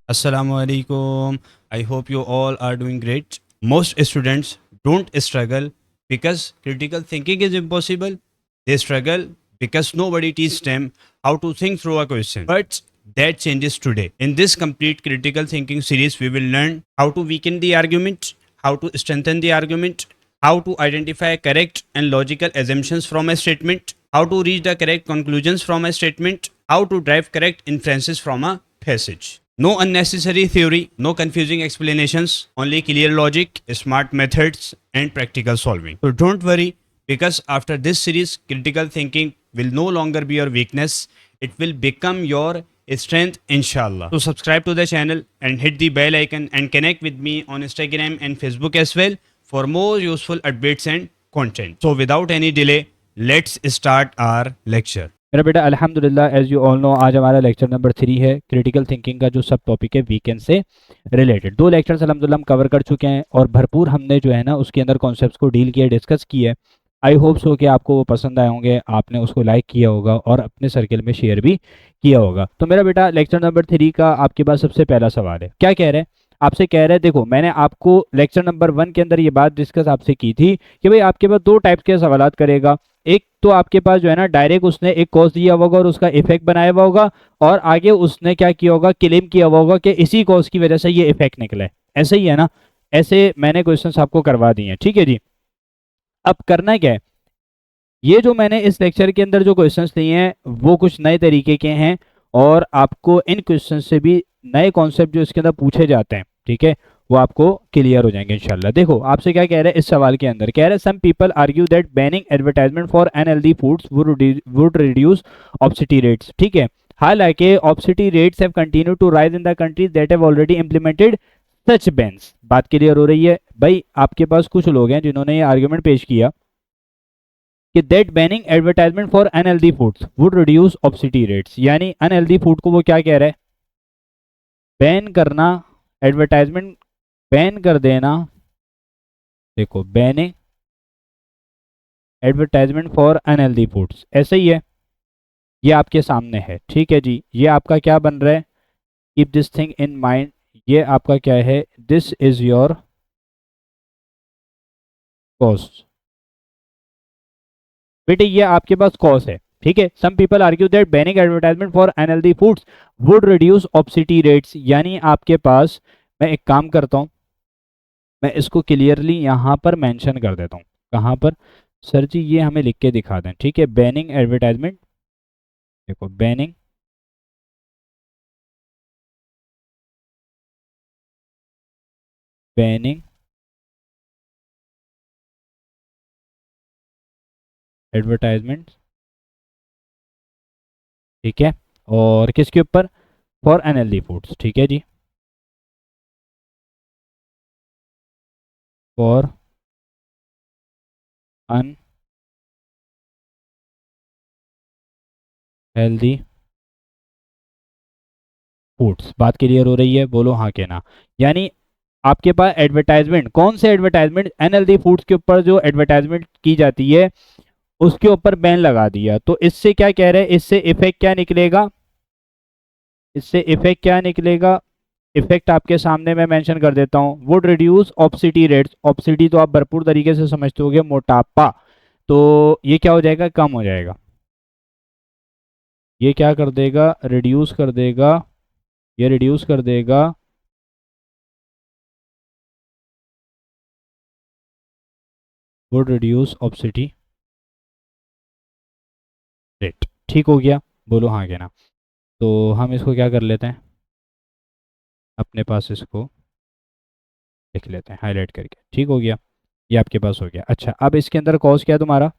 Assalamu alaikum. I hope you all are doing great. Most students don't struggle because critical thinking is impossible. They struggle because nobody teaches them how to think through a question. But that changes today. In this complete critical thinking series, we will learn how to weaken the argument, how to strengthen the argument, how to identify correct and logical assumptions from a statement, how to reach the correct conclusions from a statement, how to drive correct inferences from a passage. No unnecessary theory, no confusing explanations, only clear logic, smart methods, and practical solving. So don't worry, because after this series, critical thinking will no longer be your weakness, it will become your strength, inshallah. So subscribe to the channel and hit the bell icon and connect with me on Instagram and Facebook as well for more useful updates and content. So without any delay, let's start our lecture. मेरा बेटा अल्हम्दुलिल्लाह as you all know आज हमारा lecture number 3 है critical thinking का जो सब topic है वीकेंड से रिलेटेड। 2 लेक्चर्स अल्हम्दुलिल्लाह हम कवर कर चुके हैं और भरपूर हमने जो है ना उसके अंदर कॉन्सेप्ट्स को डील किया, डिस्कस किया है। आई होप सो कि आपको वो पसंद आए होंगे, आपने उसको लाइक किया होगा और अपने सर्कल में शेयर भी किया होगा। तो मेरा बेटा लेक्चर नंबर 3 का आपके पास सबसे पहला सवाल है, क्या कह रहे हैं? आपसे कह रहे हैं, देखो मैंने आपको लेक्चर नंबर 1 के अंदर ये बात डिस्कस आपसे की थी कि भाई आपके पास 2 टाइप के सवालात करेगा। एक तो आपके पास जो है ना डायरेक्ट उसने एक कॉज दिया होगा और उसका इफेक्ट बनाया हुआ होगा, और आगे उसने क्या किया होगा, क्लेम किया हुआ होगा कि इसी कॉज की वजह से ये इफेक्ट निकला है। ऐसे ही है ना, ऐसे मैंने क्वेश्चंस आपको करवा दिए हैं, ठीक है जी। अब करना क्या है, ये जो मैंने इस लेक्चर के अंदर जो क्वेश्चंस लिए हैं वो कुछ नए तरीके के हैं और आपको इन क्वेश्चन से भी नए कॉन्सेप्ट जो इसके अंदर पूछे जाते हैं, ठीक है, वो आपको क्लियर हो जाएंगे इंशाल्लाह। देखो आपसे क्या कह रहे हैं इस सवाल के अंदर, कह रहे हैं some people argue that banning advertisement for unhealthy foods would reduce obesity rates, ठीक है। हालांकि obesity rates have continued to rise in the countries that have already implemented such bans. बात क्लियर हो रही है भाई? आपके पास कुछ लोग हैं जिन्होंने ये आर्ग्यूमेंट पेश किया कि that banning advertisement for unhealthy foods would reduce obesity rates, यानी अनहेल्दी फूड को वो क्या कह रहा है, बैन करना, एडवर्टाइजमेंट बैन कर देना। देखो banning advertisement for unhealthy foods, ऐसे ही है, ये आपके सामने है, ठीक है जी। ये आपका क्या बन रहा है, keep this thing in mind, ये आपका क्या है, दिस इज योर कॉस्ट। बेटे ये आपके पास कॉज है, ठीक है। Some people argue that banning advertisement for unhealthy foods would reduce obesity rates, यानी आपके पास, मैं एक काम करता हूं, मैं इसको क्लियरली यहां पर मेंशन कर देता हूं। कहां पर सर जी? ये हमें लिख के दिखा दें, ठीक है। बैनिंग एडवर्टाइजमेंट, देखो बैनिंग बैनिंग एडवर्टाइजमेंट, ठीक है, और किसके ऊपर, फॉर अनहेल्दी फूड्स, ठीक है जी, फॉर अनहेल्दी फूड्स। बात क्लियर हो रही है? बोलो हाँ के ना। यानी आपके पास एडवर्टाइजमेंट, कौन से एडवर्टाइजमेंट, अनहेल्दी फूड्स के ऊपर जो एडवर्टाइजमेंट की जाती है उसके ऊपर बैन लगा दिया। तो इससे क्या कह रहे हैं, इससे इफेक्ट क्या निकलेगा, इससे इफेक्ट क्या निकलेगा, इफेक्ट आपके सामने मैं मेंशन कर देता हूं, वुड रिड्यूस ऑब्सिटी रेट्स। ऑब्सिटी तो आप भरपूर तरीके से समझते होगे, मोटापा, तो ये क्या हो जाएगा, कम हो जाएगा। ये क्या कर देगा, रिड्यूस कर देगा, ये रिड्यूस कर देगा वुड रिड्यूस ऑब्सिटी रेट, ठीक हो गया? बोलो हाँ के ना। तो हम इसको क्या कर लेते हैं, अपने पास इसको लिख लेते हैं हाईलाइट करके, ठीक हो गया, ये आपके पास हो गया। अच्छा अब इसके अंदर कॉज क्या है तुम्हारा,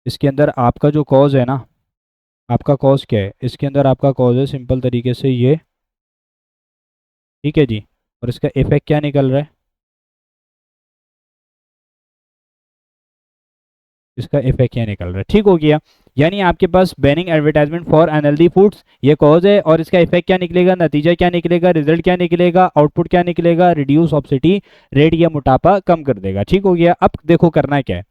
इसके अंदर आपका जो कॉज है ना, आपका कॉज क्या है, इसके अंदर आपका कॉज है सिंपल तरीके से ये, ठीक है जी, और इसका इफेक्ट क्या निकल रहा है, इसका इफेक्ट क्या निकल रहा है, ठीक हो गया। यानी आपके पास banning advertisement for unhealthy foods ये कॉज है, और इसका इफेक्ट क्या निकलेगा, नतीजा क्या निकलेगा, रिजल्ट क्या निकलेगा, आउटपुट क्या निकलेगा, रिड्यूस ऑब्सिटी रेट या मोटापा कम कर देगा, ठीक हो गया। अब देखो करना क्या है,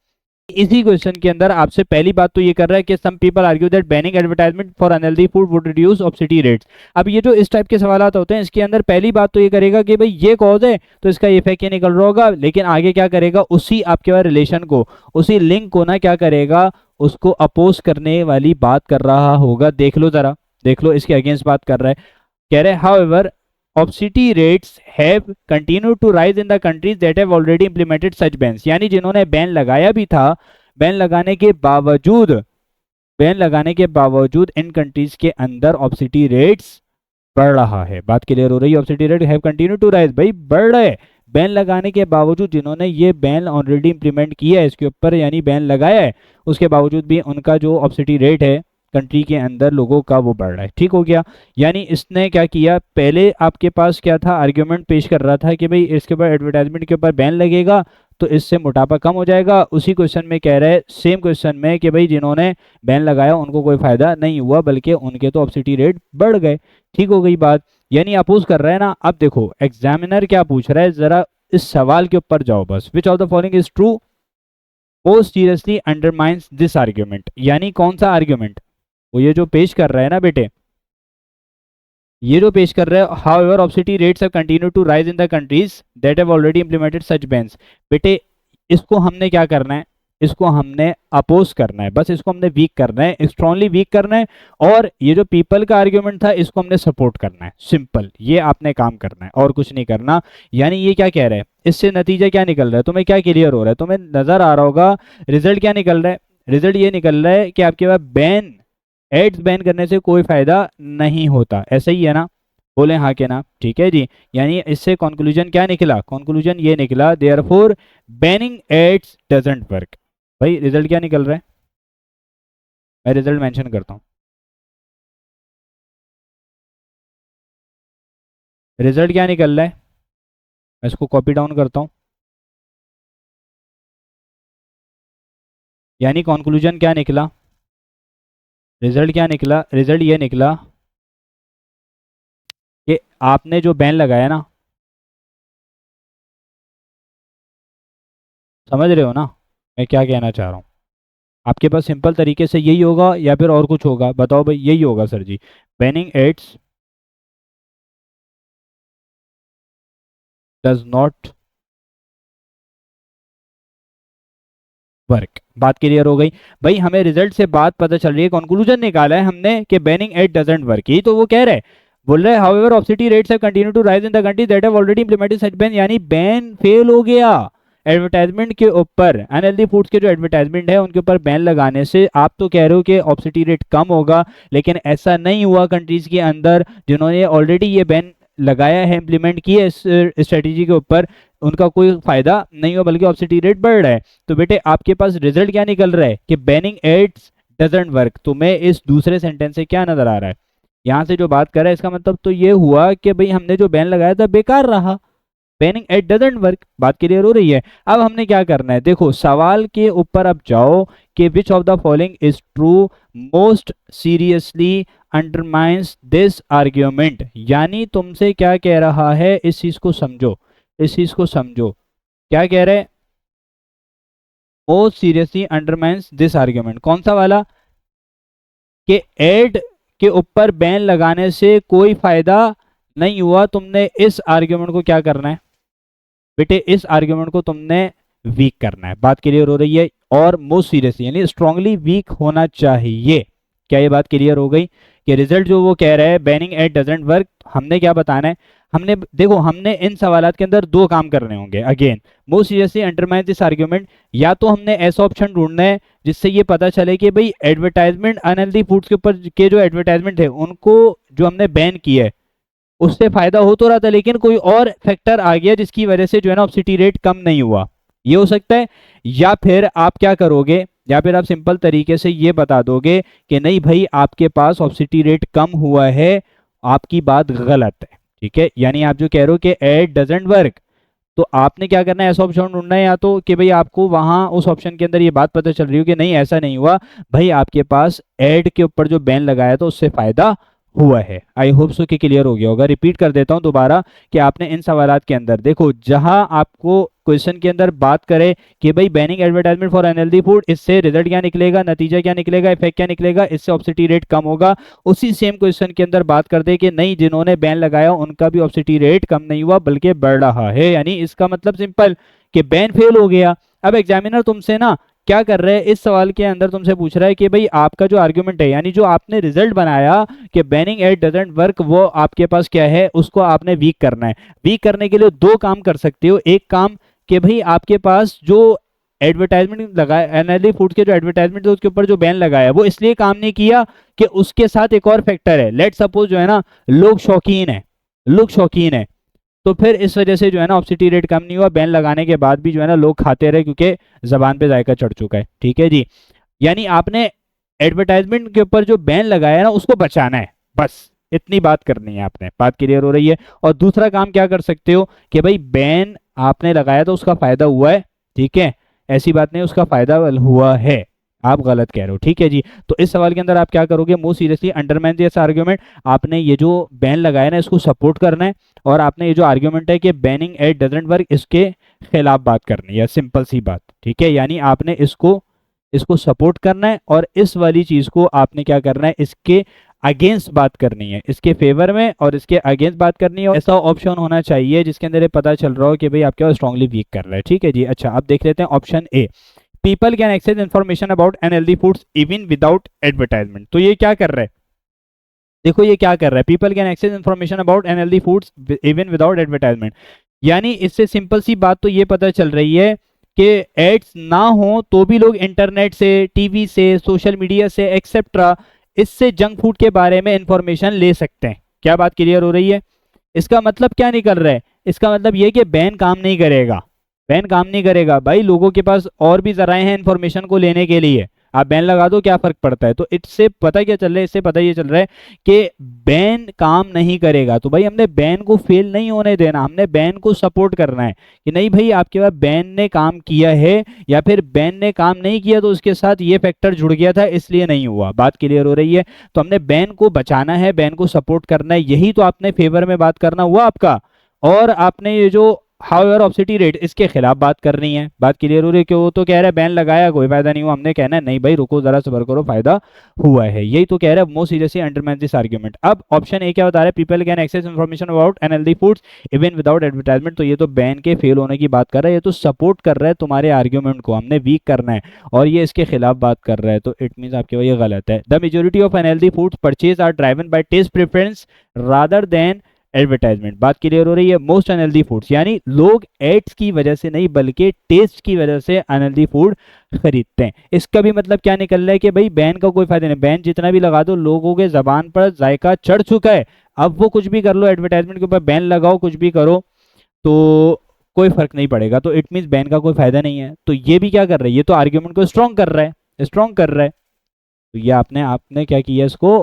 इसी क्वेश्चन के अंदर आपसे पहली बात तो ये कर रहा है कि some people argue that banning advertisement for unhealthy food would reduce obesity rates. अब ये जो इस टाइप के सवाल होते हैं इसके अंदर पहली बात तो ये करेगा कि भाई ये कॉज है तो इसका इफेक्ट ये निकल रहा होगा, लेकिन आगे क्या करेगा, उसी आपके पास रिलेशन को, उसी लिंक को ना क्या करेगा, उसको अपोज करने वाली बात कर रहा होगा। देख लो जरा, देख लो इसके अगेंस्ट बात कर रहा है। कह रहे however obesity rates have continued to rise in the countries that have already implemented such bans। यानी जिन्होंने बैन लगाया भी था, बैन लगाने के बावजूद इन कंट्रीज के अंदर obesity rates बढ़ रहा है। बात क्लियर हो रही है? obesity rate have continued to rise, भाई बढ़ रहे, बैन लगाने के बावजूद, जिन्होंने ये बैन ऑलरेडी इंप्लीमेंट किया है इसके ऊपर, यानी बैन लगाया है, उसके बावजूद भी उनका जो obesity रेट है कंट्री के अंदर लोगों का वो बढ़ रहा है। ठीक हो गया? यानी इसने क्या किया, पहले आपके पास क्या था, आर्ग्यूमेंट पेश कर रहा था कि भाई इसके ऊपर एडवर्टाइजमेंट के ऊपर बैन लगेगा तो इससे मोटापा कम हो जाएगा। उसी क्वेश्चन में कह रहे हैं, सेम क्वेश्चन में, कि भाई जिन्होंने बैन लगाया उनको कोई फायदा नहीं हुआ, बल्कि उनके तो ऑब्सिटी रेट बढ़ गए। ठीक हो गई बात? यानी अपोज कर रहे हैं ना। अब देखो एग्जामिनर क्या पूछ रहा है, जरा इस सवाल के ऊपर जाओ बस। विच of the following is true most seriously undermines this argument. यानी कौन सा आर्ग्यूमेंट, वो ये जो पेश कर रहा है ना बेटे, ये जो पेश कर रहा है, however obesity rates have continued to rise in the countries that have already implemented such bans. बेटे इसको हमने क्या करना है, इसको हमने अपोज करना है, बस इसको हमने वीक करना है, स्ट्रांगली वीक करना है। और ये जो पीपल का आर्ग्यूमेंट था इसको हमने सपोर्ट करना है। सिंपल, ये आपने काम करना है और कुछ नहीं करना। यानी ये क्या कह रहा है, इससे नतीजा क्या निकल रहा है, तुम्हें क्या क्लियर हो रहा है, तुम्हें नजर आ रहा होगा रिजल्ट क्या निकल रहा है। रिजल्ट ये निकल रहा है कि आपके पास एड्स बैन करने से कोई फायदा नहीं होता। ऐसा ही है ना? बोले हाँ के ना? ठीक है जी। यानी इससे कंक्लूजन क्या निकला, कंक्लूजन ये निकला therefore banning ads doesn't work. भाई रिजल्ट क्या निकल रहा है, मैं रिजल्ट मेंशन करता हूँ। रिजल्ट क्या निकल रहा है, मैं इसको कॉपी डाउन करता हूँ। यानी कंक्लूजन क्या निकला, रिजल्ट क्या निकला, रिजल्ट ये निकला कि आपने जो बैन लगाया ना, समझ रहे हो ना मैं क्या कहना चाह रहा हूँ। आपके पास सिंपल तरीके से यही होगा या फिर और कुछ होगा, बताओ भाई। यही होगा sir ji, banning ads does not work. बात क्लियर हो गई? भाई हमें रिजल्ट से बात पता चल रही है, कंक्लूजन निकाला है हमने कि बैनिंग एड डजंट वर्क। यही तो वो कह रहे हैं, बोल रहे हैं however obesity rates have continued to rise in the countries that have already implemented such ban. यानी बैन फेल हो गया एडवर्टाइजमेंट के ऊपर, अनहेल्दी फूड्स के जो एडवर्टाइजमेंट है उनके ऊपर बैन लगाने से। आप तो कह रहे हो कि ऑब्सिटी रेट कम होगा, लेकिन ऐसा नहीं हुआ कंट्रीज के अंदर जिन्होंने ऑलरेडी ये बैन लगाया है, इंप्लीमेंट किया इस स्ट्रेटेजी के ऊपर, उनका कोई फायदा नहीं हुआ बल्कि ऑब्सिटी रेट बढ़ रहा है। तो बेटे आपके पास रिजल्ट क्या निकल रहा है कि बैनिंग एड्स डजंट वर्क। तुम्हें इस दूसरे सेंटेंस से क्या नजर आ रहा है, यहाँ से जो बात कर रहा है इसका मतलब तो ये हुआ कि भाई हमने जो बैन लगाया था बेकार रहा, बैनिंग एड डजंट वर्क। बात क्लियर हो रही है? अब हमने क्या करना है, देखो सवाल के ऊपर अब जाओ कि विच of the following is true most seriously undermines this argument. यानी तुमसे क्या कह रहा है, इस चीज को समझो, इस चीज को समझो। क्या कह रहे हैं, most seriously undermines this argument. कौन सा वाला, कि एड के ऊपर बैन लगाने से कोई फायदा नहीं हुआ। तुमने इस आर्ग्यूमेंट को क्या करना है बेटे, इस आर्ग्यूमेंट को तुमने वीक करना है। बात क्लियर हो रही है? और मोस्ट सीरियसली यानी स्ट्रांगली वीक होना चाहिए। क्या ये बात क्लियर हो गई कि रिजल्ट जो वो कह रहा है बैनिंग एड डजंट वर्क, हमने क्या बताना है, हमने देखो हमने इन सवालों के अंदर दो काम करने होंगे। Again most seriously undermine this argument, या तो हमने ऐसा ऑप्शन ढूंढना है जिससे ये पता चले कि भाई एडवर्टाइजमेंट अनहेल्दी फूड्स के ऊपर के जो एडवर्टाइजमेंट है उनको जो हमने बैन किया है उससे फायदा हो तो रहा था, लेकिन कोई और फैक्टर आ गया जिसकी वजह से जो है ना ऑब्सिटी रेट कम नहीं हुआ, ये हो सकता है। या फिर आप क्या करोगे, या फिर आप सिंपल तरीके से ये बता दोगे कि नहीं भाई आपके पास ऑब्सिटी रेट कम हुआ है, आपकी बात गलत है। ठीक है? यानी आप जो कह रहे हो कि एड डजंट वर्क, तो आपने क्या करना है, ऐसा ऑप्शन ढूंढना है, या तो कि भाई आपको वहां उस ऑप्शन के अंदर ये बात पता चल रही हो कि नहीं ऐसा नहीं हुआ, भाई आपके पास एड के ऊपर जो बैन लगाया तो उससे फायदा हुआ है। आई होप सो कि क्लियर हो गया होगा। रिपीट कर देता हूं दोबारा कि आपने इन सवालात के अंदर देखो, जहां आपको क्वेश्चन के अंदर बात करें कि भाई banning advertisement for unhealthy food, इससे रिजल्ट क्या निकलेगा, नतीजा क्या निकलेगा, इफेक्ट क्या निकलेगा, इससे ऑब्सिटी रेट कम होगा। उसी सेम क्वेश्चन के अंदर बात करते हैं कि नहीं, जिन्होंने बैन लगाया उनका भी ऑब्सिटी रेट कम नहीं हुआ बल्कि बढ़ रहा है। यानी इसका मतलब सिंपल कि बैन फेल हो गया। अब एग्जामिनर तुमसे ना क्या कर रहे हैं, इस सवाल के अंदर तुमसे पूछ रहा है कि भाई आपका जो आर्ग्यूमेंट है, यानी जो आपने रिजल्ट बनाया कि बैनिंग एड डजंट वर्क, वो आपके पास क्या है, उसको आपने वीक करना है। वीक करने के लिए दो काम कर सकते हो। एक काम कि भाई आपके पास जो एडवर्टाइजमेंट लगाया अनहेल्दी फूड के जो एडवर्टाइजमेंट है उसके ऊपर जो बैन लगाया वो इसलिए काम नहीं किया कि उसके साथ एक और फैक्टर है, लेट सपोज जो है ना लोग शौकीन है, लोग शौकीन है, तो फिर इस वजह से जो है ना ऑब्सिटी रेट कम नहीं हुआ। बैन लगाने के बाद भी जो है ना लोग खाते रहे क्योंकि जबान पे जायका चढ़ चुका है। ठीक है जी, यानी आपने एडवर्टाइजमेंट के ऊपर जो बैन लगाया ना उसको बचाना है, बस इतनी बात करनी है आपने। बात क्लियर हो रही है। और दूसरा काम क्या कर सकते हो कि भाई बैन आपने लगाया तो उसका फायदा हुआ है, ठीक है, ऐसी बात नहीं उसका फायदा हुआ है, आप गलत कह रहे हो। ठीक है जी, तो इस सवाल के अंदर आप क्या करोगे, most seriously undermine this argument, आपने ये जो बैन लगाया ना इसको सपोर्ट करना है, और आपने ये जो आर्ग्यूमेंट है कि बैनिंग एड डजंट वर्क इसके खिलाफ बात करनी है, सिंपल सी बात। ठीक है, यानी आपने इसको इसको सपोर्ट करना है और इस वाली चीज को आपने क्या करना है, इसके अगेंस्ट बात करनी है, इसके फेवर में और इसके अगेंस्ट बात करनी है। ऐसा ऑप्शन होना चाहिए जिसके अंदर ये पता चल रहा हो कि भाई आपके स्ट्रांगली वीक कर रहा है। ठीक है जी, अच्छा अब देख लेते हैं option A, people can access information about unhealthy foods even without advertisement. तो ये क्या कर रहा है, देखो ये क्या कर रहा है, people can access information about unhealthy foods even without advertisement. यानी इससे सिंपल सी बात तो ये पता चल रही है कि एड्स ना हो तो भी लोग इंटरनेट से, टीवी से, सोशल मीडिया से एक्सेट्रा इससे जंक फूड के बारे में इंफॉर्मेशन ले सकते हैं। क्या बात क्लियर हो रही है? इसका मतलब क्या निकल रहा है, इसका मतलब ये कि बैन काम नहीं करेगा, बैन काम नहीं करेगा। भाई लोगों के पास और भी जराए हैं इंफॉर्मेशन को लेने के लिए, आप बैन लगा दो क्या फर्क पड़ता है। तो इससे पता क्या चल रहा है, इससे पता ये चल रहा है कि बैन काम नहीं करेगा। तो भाई हमने बैन को फेल नहीं होने देना, हमने बैन को सपोर्ट करना है कि नहीं भाई आपके पास बैन ने काम किया है, या फिर बैन ने काम नहीं किया तो उसके साथ ये फैक्टर जुड़ गया था इसलिए नहीं हुआ। बात क्लियर हो रही है? तो हमने बैन को बचाना है, बैन को सपोर्ट करना है, यही तो आपने फेवर में बात करना हुआ आपका। और आपने ये जो हाउएवर ऑब्सिटी रेट इसके खिलाफ बात करनी है। बात क्लियर हो रही है? कि वो तो कह रहा है बैन लगाया कोई फायदा नहीं हुआ, हमने कहना है नहीं भाई रुको जरा सबर करो फायदा हुआ है, यही तो कह रहा है most seriously undermine this argument. अब ऑप्शन ए क्या बता रहा है, people can access information about unhealthy foods even without advertisement. तो ये तो बैन के फेल होने की बात कर रहा है, ये तो सपोर्ट कर रहा है तुम्हारे आर्ग्यूमेंट को, हमने वीक करना है, और ये इसके खिलाफ बात कर रहा है, तो इट मीन आपके ये गलत है। The majority of unhealthy foods purchase are driven by taste preference rather than advertisement. बात क्लियर हो रही है? मोस्ट अनहेल्दी फूड्स, यानी लोग एड्स की वजह से नहीं बल्कि टेस्ट की वजह से अनहेल्दी फूड खरीदते हैं। इसका भी मतलब क्या निकल रहा है कि भाई बैन का कोई फायदा नहीं, बैन जितना भी लगा दो लोगों के जबान पर जायका चढ़ चुका है, अब वो कुछ भी कर लो, एडवर्टाइजमेंट के ऊपर बैन लगाओ, कुछ भी करो तो कोई फर्क नहीं पड़ेगा। तो इट मीन बैन का कोई फायदा नहीं है। तो ये भी क्या कर रहा है, ये तो आर्ग्यूमेंट को स्ट्रॉन्ग कर रहा है, स्ट्रॉन्ग कर रहा है। तो ये आपने आपने क्या किया, इसको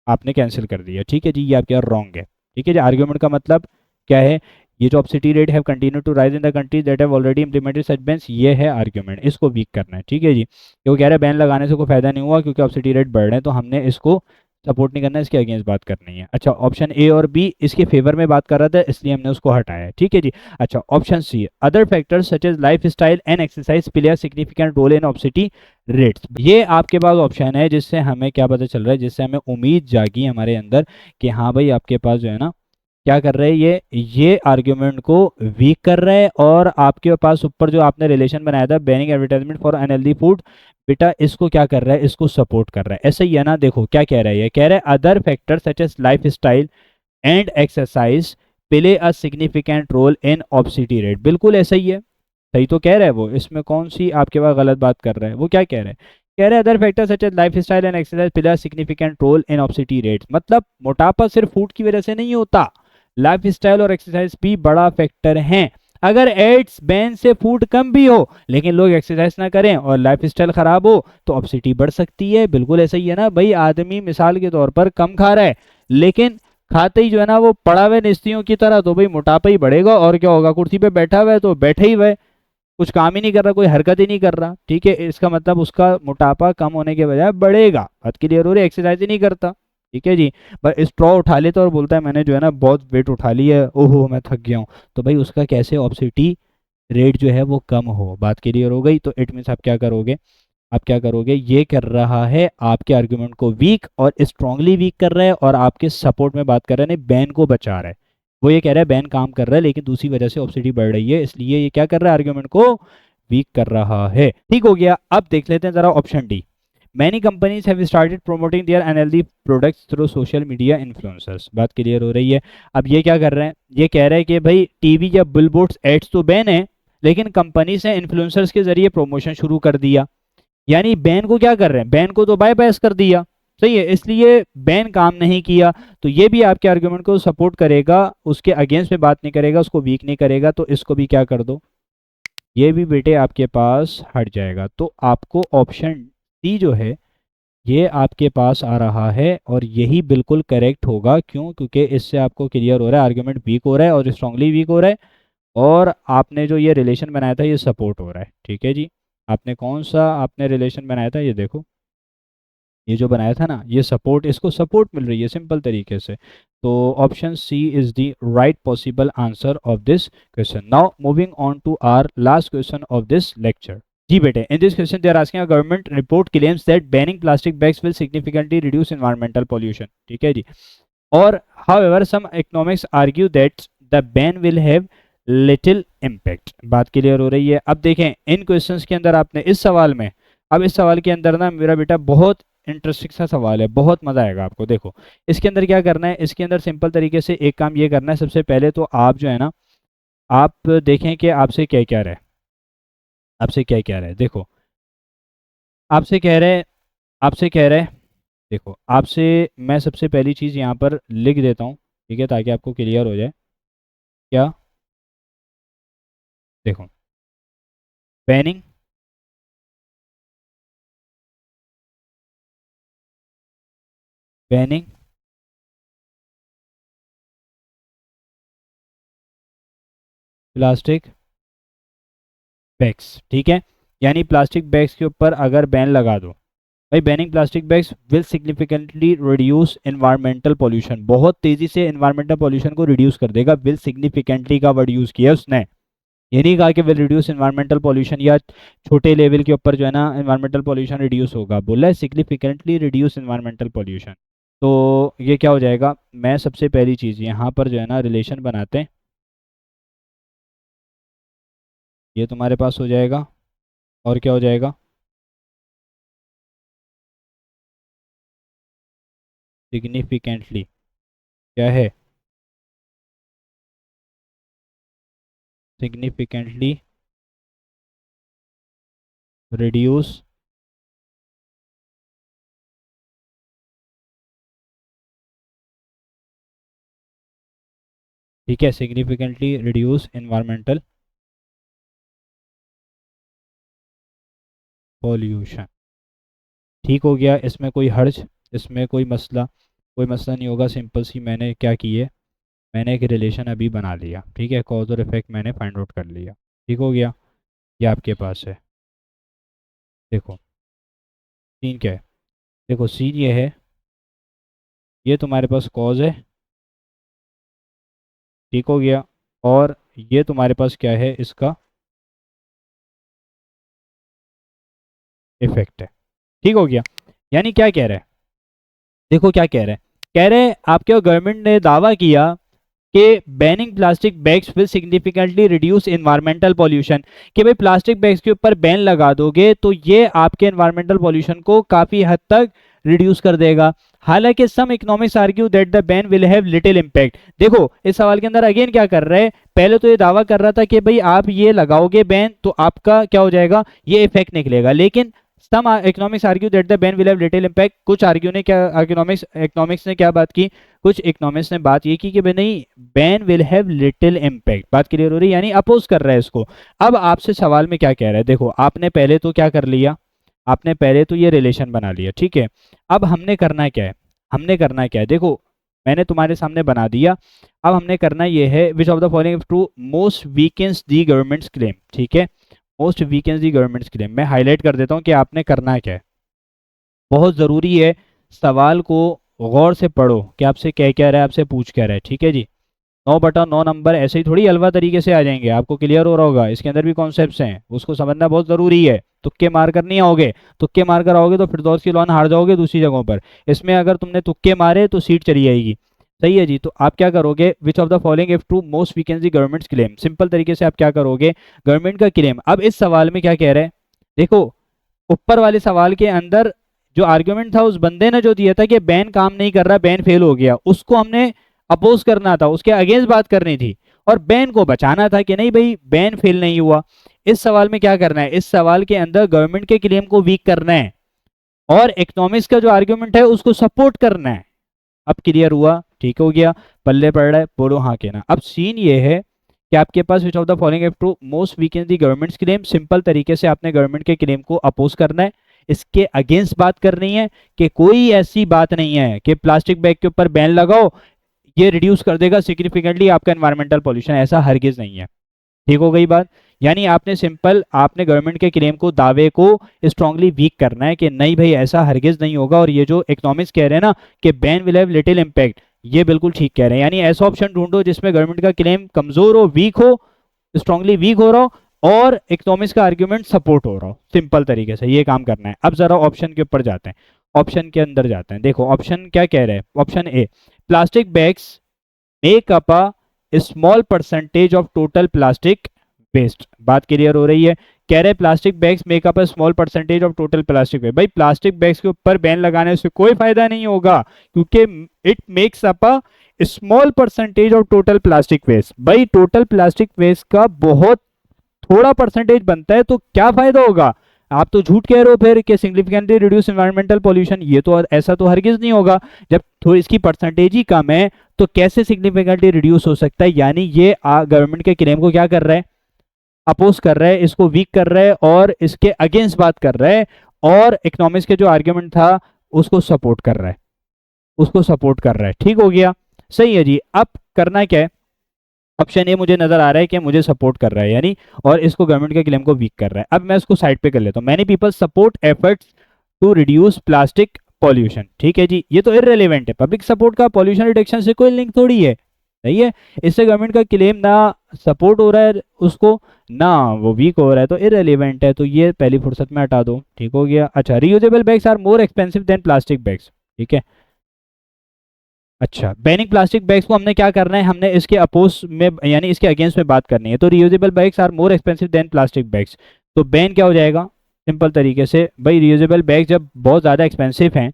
आपने कैंसिल कर दिया। ठीक है जी, ये आपके रॉन्ग है। ठीक है जी, आर्ग्यूमेंट का मतलब क्या है, ये जो obesity rate have continue to rise in the countries that have already implemented such bans, ये है आर्ग्यूमेंट, इसको वीक करना है। ठीक है जी, वो कह रहा है बैन लगाने से कोई फायदा नहीं हुआ क्योंकि ऑब्सिटी रेट बढ़ रहे हैं, तो हमने इसको सपोर्ट नहीं करना है, इसके अगेंस्ट बात करनी है। अच्छा, ऑप्शन ए और बी इसके फेवर में बात कर रहा था इसलिए हमने उसको हटाया है। ठीक है जी, अच्छा option C, other factors such as life style and exercise play a significant role in obesity rates. ये आपके पास ऑप्शन है जिससे हमें क्या पता चल रहा है, जिससे हमें उम्मीद जागी हमारे अंदर कि हाँ भाई आपके पास जो है ना क्या कर रहे हैं, ये आर्ग्यूमेंट को वीक कर रहे हैं, और आपके पास ऊपर जो आपने रिलेशन बनाया था banning advertisement for unhealthy food, बेटा इसको क्या कर रहा है, इसको सपोर्ट कर रहा है। ऐसा ही है ना, देखो क्या कह रहा है, ये कह रहा है other factor such as life style and exercise play a significant role in obesity rate. बिल्कुल ऐसा ही है, सही तो कह रहा है वो, इसमें कौन सी आपके पास गलत बात कर रहा है। वो क्या कह रहा है, कह रहे हैं other factor such as life style and exercise play a significant role in obesity rate. मतलब मोटापा सिर्फ फूड की वजह से नहीं होता, लाइफ स्टाइल और एक्सरसाइज भी बड़ा फैक्टर हैं। अगर एड्स बैन से फूड कम भी हो लेकिन लोग एक्सरसाइज ना करें और लाइफ स्टाइल खराब हो तो ऑब्सिटी बढ़ सकती है। बिल्कुल ऐसा ही है ना भाई, आदमी मिसाल के तौर पर कम खा रहा है लेकिन खाते ही जो है ना वो पड़ा हुए निस्तियों की तरह, तो भाई मोटापा ही बढ़ेगा। और क्या होगा, कुर्सी पे बैठा हुआ है तो बैठे ही हुए, कुछ काम ही नहीं कर रहा, कोई हरकत ही नहीं कर रहा। ठीक है, इसका मतलब उसका मोटापा कम होने के बजाय बढ़ेगा। बात क्लियर हो रही है? एक्सरसाइज ही नहीं करता। ठीक है जी, पर स्ट्रॉ उठा लेता और बोलता है मैंने जो है ना बहुत वेट उठा लिया है, ओहो मैं थक गया हूँ, तो भाई उसका कैसे ऑब्सिटी रेट जो है वो कम हो। बात क्लियर हो गई? तो इट मीन्स आप क्या करोगे, आप क्या करोगे, ये कर रहा है आपके आर्गुमेंट को वीक और स्ट्रांगली वीक कर रहा है और आपके सपोर्ट में बात कर रहा है, नहीं बैन को बचा रहा है। वो ये कह रहा है बैन काम कर रहा है लेकिन दूसरी वजह से ऑब्सिडी बढ़ रही है, इसलिए ये क्या कर रहा है, आर्गुमेंट को वीक कर रहा है। ठीक हो गया। अब देख लेते हैं जरा option D. Many companies have started promoting their unhealthy products through social media influencers. बात क्लियर हो रही है? अब ये क्या कर रहे हैं, ये कह रहे हैं कि भाई टीवी या बिलबोर्ड्स एड्स तो बैन है लेकिन कंपनीज ने इन्फ्लुएंसर्स के जरिए प्रमोशन शुरू कर दिया। यानी बैन को क्या कर रहे हैं, बैन को तो बाईपास कर दिया, सही है, इसलिए बैन काम नहीं किया। तो ये भी आपके आर्गुमेंट को सपोर्ट करेगा, उसके अगेंस्ट में बात नहीं करेगा, उसको वीक नहीं करेगा। तो इसको भी क्या कर दो, ये भी बेटे आपके पास हट जाएगा। तो आपको ऑप्शन सी जो है ये आपके पास आ रहा है और यही बिल्कुल करेक्ट होगा। क्यों? क्योंकि इससे आपको क्लियर हो रहा है आर्गुमेंट वीक हो रहा है और स्ट्रांगली वीक हो रहा है, और आपने जो ये रिलेशन बनाया था ये सपोर्ट हो रहा है। ठीक है जी, आपने कौन सा आपने रिलेशन बनाया था, ये देखो, ये जो बनाया था ना, ये सपोर्ट, इसको सपोर्ट मिल रही है सिंपल तरीके से। तो option C is the right possible answer of this question. Now moving on to our last question of this lecture. जी बेटे, in this question they are asking a government report claims that banning plastic bags will significantly reduce environmental pollution. ठीक है जी। और however some economics argue that the ban will have little impact. बात clear हो रही है? अब देखें इन क्वेश्चंस के अंदर आपने इस सवाल में, अब इस सवाल के अंदर ना मेरा बेटा बहुत इंटरेस्टिंग सा सवाल है, बहुत मजा आएगा आपको। देखो इसके अंदर क्या करना है, इसके अंदर सिंपल तरीके से एक काम ये करना है, सबसे पहले तो आप जो है ना, आप देखें कि आपसे क्या क्या रहा है, आपसे क्या क्या रहा है। देखो आपसे कह रहे, आपसे कह रहे, देखो आपसे मैं सबसे पहली चीज़ यहाँ पर लिख देता हूँ, ठीक है, ताकि आपको क्लियर हो जाए। क्या? देखो बैनिंग, बैनिंग प्लास्टिक बैग्स। ठीक है, यानी प्लास्टिक बैग्स के ऊपर अगर बैन लगा दो, भाई banning plastic bags will significantly reduce environmental pollution, बहुत तेजी से एनवायरमेंटल पॉल्यूशन को रिड्यूस कर देगा। विल सिग्निफिकेंटली का वर्ड यूज किया उसने, ये नहीं कहा कि विल रिड्यूस एनवायरमेंटल पॉल्यूशन या छोटे लेवल के ऊपर जो है ना एनवायरमेंटल पॉल्यूशन रिड्यूस होगा, बोला है सिग्निफिकेंटली रिड्यूस एनवायरमेंटल पॉल्यूशन। तो ये क्या हो जाएगा, मैं सबसे पहली चीज़ यहाँ पर जो है ना रिलेशन बनाते हैं, ये तुम्हारे पास हो जाएगा और क्या हो जाएगा, सिग्निफिकेंटली क्या है, सिग्निफिकेंटली रिड्यूस ठीक है, सिग्निफिकेंटली रिड्यूस एनवायरमेंटल पॉल्यूशन। ठीक हो गया, इसमें कोई हर्ज, इसमें कोई मसला नहीं होगा। सिंपल सी मैंने क्या की है, मैंने एक रिलेशन अभी बना लिया, ठीक है, कॉज और इफेक्ट मैंने फाइंड आउट कर लिया। ठीक हो गया, ये आपके पास है। देखो सीन क्या है, देखो सीन ये है, ये तुम्हारे पास कॉज है, ठीक हो गया, और ये तुम्हारे पास क्या है, इसका इफेक्ट है। ठीक हो गया, यानी क्या कह रहे हैं, देखो क्या कह रहे हैं, कह रहे हैं आपके गवर्नमेंट ने दावा किया कि banning plastic bags will significantly reduce environmental pollution, कि भाई प्लास्टिक बैग्स के ऊपर बैन लगा दोगे तो ये आपके एनवायरमेंटल पॉल्यूशन को काफ़ी हद तक रिड्यूस कर देगा। हालांकि some economics argue that the ban will have little impact. देखो इस सवाल के अंदर अगेन क्या कर रहे हैं, पहले तो ये दावा कर रहा था कि भाई आप ये लगाओगे बैन तो आपका क्या हो जाएगा, ये इफेक्ट निकलेगा, लेकिन some economics argue that the ban will have little impact. कुछ आर्ग्यू ने क्या, इकोनॉमिक्स ने क्या बात की, कुछ इकोनॉमिक्स ने बात ये की कि भाई नहीं ban will have little impact. बात क्लियर हो रही है, यानी अपोज कर रहा है इसको। अब आपसे सवाल में क्या कह रहा है, देखो आपने पहले तो क्या कर लिया, आपने पहले तो ये रिलेशन बना लिया, ठीक है। अब हमने करना क्या है, हमने करना क्या है, देखो मैंने तुम्हारे सामने बना दिया। अब हमने करना ये है, विच of the following true most weakens the government's claim. ठीक है, most weakens the government's claim मैं हाईलाइट कर देता हूँ कि आपने करना क्या है। बहुत ज़रूरी है सवाल को गौर से पढ़ो कि आपसे क्या क्या रहा है, आपसे पूछ क्या रहा है, ठीक है जी। 9/9 नंबर ऐसे ही थोड़ी हलवा तरीके से आ जाएंगे, आपको क्लियर हो रहा होगा, इसके अंदर भी कॉन्सेप्ट्स हैं, उसको समझना बहुत ज़रूरी है। तुक्के मार कर नहीं आओगे, तुक्के मार कर आओगे तो फिरदौस की लॉन हार जाओगे दूसरी जगहों पर। इसमें अगर तुमने तुक्के मारे तो सीट चली जाएगी। सही है जी। तो आप क्या करोगे, which of the following if true most weakens government's claim, simple तरीके से आप क्या करोगे, गवर्नमेंट का क्लेम। अब इस सवाल में क्या कह रहे हैं, देखो ऊपर वाले सवाल के अंदर जो आर्ग्यूमेंट था उस बंदे ने जो दिया था कि बैन काम नहीं कर रहा, बैन फेल हो गया, उसको हमने अपोज करना था, उसके अगेंस्ट बात करनी थी, और बैन को बचाना था कि नहीं भाई बैन फेल नहीं हुआ। इस सवाल में क्या करना है, इस सवाल के अंदर गवर्नमेंट के क्लेम को वीक करना है और इकोनॉमिक्स का जो आर्ग्यूमेंट है उसको सपोर्ट करना है। अब क्लियर हुआ, ठीक हो गया, पल्ले पड़ रहा है, बोलो हाँ के ना। अब सीन ये है कि आपके पास which of the following if true most weakens the government's claim, simple तरीके से आपने गवर्नमेंट के क्लेम को अपोज करना है, इसके अगेंस्ट बात करनी है कि कोई ऐसी बात नहीं है कि प्लास्टिक बैग के ऊपर बैन लगाओ ये रिड्यूस कर देगा सिग्निफिकेंटली आपका एनवायरमेंटल पॉल्यूशन, ऐसा हरगिज नहीं है। ठीक हो गई बात। यानी आपने सिंपल आपने गवर्नमेंट के क्लेम को, दावे को स्ट्रांगली वीक करना है कि नहीं भाई ऐसा हरगिज नहीं होगा, और ये जो इकोनॉमिक्स कह रहे हैं ना कि ban will have little impact, ये बिल्कुल ठीक कह रहे हैं। यानी ऐसा ऑप्शन ढूंढो जिसमें गवर्नमेंट का क्लेम कमजोर हो, वीक हो, स्ट्रांगली वीक हो रहा हो, और इकोनॉमिक्स का आर्ग्यूमेंट सपोर्ट हो रहा हो, सिंपल तरीके से ये काम करना है। अब जरा ऑप्शन के ऊपर जाते हैं, ऑप्शन के अंदर जाते हैं। देखो ऑप्शन क्या कह रहे हैं, option A, plastic bags make up a small percentage of total plastic waste. बात क्लियर हो रही है, कह रहे plastic bags make up a small percentage of total plastic waste. भाई प्लास्टिक बैग्स के ऊपर बैन लगाने से कोई फायदा नहीं होगा, क्योंकि it makes up a small percentage of total plastic waste. भाई टोटल प्लास्टिक वेस्ट का बहुत थोड़ा परसेंटेज बनता है, तो क्या फायदा होगा। आप तो झूठ कह रहे हो फिर कि सिग्निफिकेंटली रिड्यूस एनवायरमेंटल पॉल्यूशन, ये तो ऐसा तो हरगिज नहीं होगा। जब थोड़ी इसकी परसेंटेज ही कम है तो कैसे सिग्निफिकेंटली रिड्यूस हो सकता है। यानी ये गवर्नमेंट के क्लेम को क्या कर रहा है, अपोज कर रहा है, इसको वीक कर रहा है और इसके अगेंस्ट बात कर रहा है, और इकोनॉमिक्स के जो आर्ग्यूमेंट था उसको सपोर्ट कर रहा है, उसको सपोर्ट कर रहा है। ठीक हो गया, सही है जी। अब करना क्या है, ऑप्शन ए मुझे नजर आ रहा है कि मुझे सपोर्ट कर रहा है यानी, और इसको गवर्नमेंट के क्लेम को वीक कर रहा है। अब मैं इसको साइड पे कर लेता हूँ, many people support efforts to reduce plastic pollution. ठीक है जी, ये तो इररिलेवेंट है, पब्लिक सपोर्ट का पॉल्यूशन रिडक्शन से कोई लिंक थोड़ी है। सही है, इससे गवर्नमेंट का क्लेम ना सपोर्ट हो रहा है उसको, ना वो वीक हो रहा है, तो इररिलेवेंट है, तो ये पहली फुर्सत में हटा दो। ठीक हो गया। अच्छा, reusable bags are more expensive than plastic bags. ठीक है, अच्छा बैनिंग प्लास्टिक बैग्स को हमने क्या करना है, हमने इसके अपोज में यानी इसके अगेंस्ट में बात करनी है। तो reusable bags are more expensive than plastic bags, तो बैन क्या हो जाएगा, सिंपल तरीके से भाई रियूजेबल बैग जब बहुत ज़्यादा एक्सपेंसिव हैं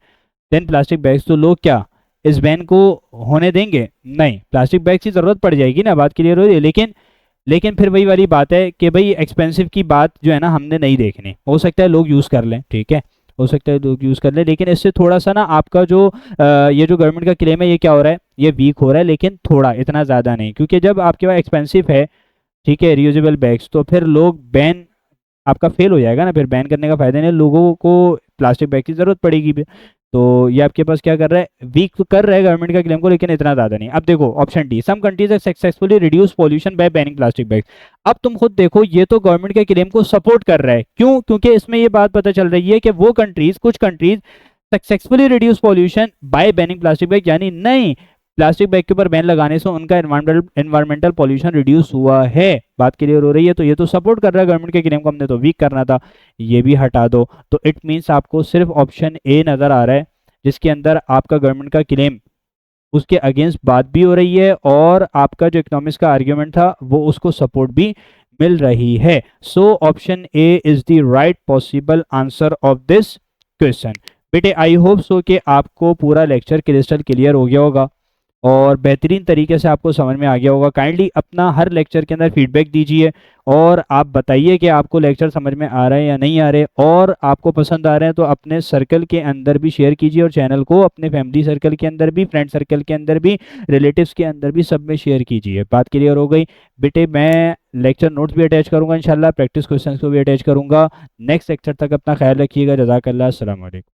देन प्लास्टिक बैग्स, तो लोग क्या इस बैन को होने देंगे, नहीं, प्लास्टिक बैग की ज़रूरत पड़ जाएगी ना, बात क्लियर हो रही है। लेकिन फिर वही वाली बात है कि भाई एक्सपेंसिव की बात जो है ना हमने नहीं देखनी, हो सकता है लोग यूज़ कर लें, ठीक है, हो सकता है लोग यूज़ कर लें, लेकिन इससे थोड़ा सा ना आपका जो ये जो गवर्नमेंट का क्लेम है ये क्या हो रहा है, ये वीक हो रहा है, लेकिन थोड़ा, इतना ज़्यादा नहीं, क्योंकि जब आपके पास एक्सपेंसिव है, ठीक है, रियूजेबल बैग्स, तो फिर लोग बैन आपका फेल हो जाएगा ना, फिर बैन करने का फायदा नहीं, लोगों को प्लास्टिक बैग की जरूरत पड़ेगी भी। तो ये आपके पास क्या कर रहा है, वीक तो कर रहा है गवर्नमेंट का क्लेम को, लेकिन इतना ज़्यादा नहीं। अब देखो option D, some countries have successfully reduce pollution by banning plastic bags. अब तुम खुद देखो, ये तो गवर्नमेंट के क्लेम को सपोर्ट कर रहा है, क्यों, क्योंकि इसमें ये बात पता चल रही है कि वो कंट्रीज, कुछ countries successfully reduce pollution by banning plastic bag, यानी नहीं, प्लास्टिक बैग के ऊपर बैन लगाने से उनका एनवायरमेंटल पॉल्यूशन रिड्यूस हुआ है। बात क्लियर हो रही है, तो ये तो सपोर्ट कर रहा है गवर्नमेंट के क्लेम को, हमने तो वीक करना था, ये भी हटा दो। तो इट मीन्स आपको सिर्फ ऑप्शन ए नजर आ रहा है जिसके अंदर आपका गवर्नमेंट का क्लेम उसके अगेंस्ट बात भी हो रही है और आपका जो इकोनॉमिक्स का आर्ग्यूमेंट था वो उसको सपोर्ट भी मिल रही है। So option A is the right possible answer of this question. बेटे आई होप सो कि आपको पूरा लेक्चर क्रिस्टल क्लियर हो गया होगा और बेहतरीन तरीके से आपको समझ में आ गया होगा। काइंडली अपना हर लेक्चर के अंदर फीडबैक दीजिए और आप बताइए कि आपको लेक्चर समझ में आ रहे हैं या नहीं आ रहे, और आपको पसंद आ रहे हैं तो अपने सर्कल के अंदर भी शेयर कीजिए और चैनल को अपने फैमिली सर्कल के अंदर भी, फ्रेंड सर्कल के अंदर भी, रिलेटिव्स के अंदर भी, सब में शेयर कीजिए। बात क्लियर हो गई बेटे। मैं लेक्चर नोट्स भी अटैच करूंगा इंशाल्लाह, प्रैक्टिस क्वेश्चंस को भी अटैच करूंगा। नेक्स्ट लेक्चर तक अपना ख्याल रखिएगा। जज़ाकल्लाह, अस्सलाम वालेकुम।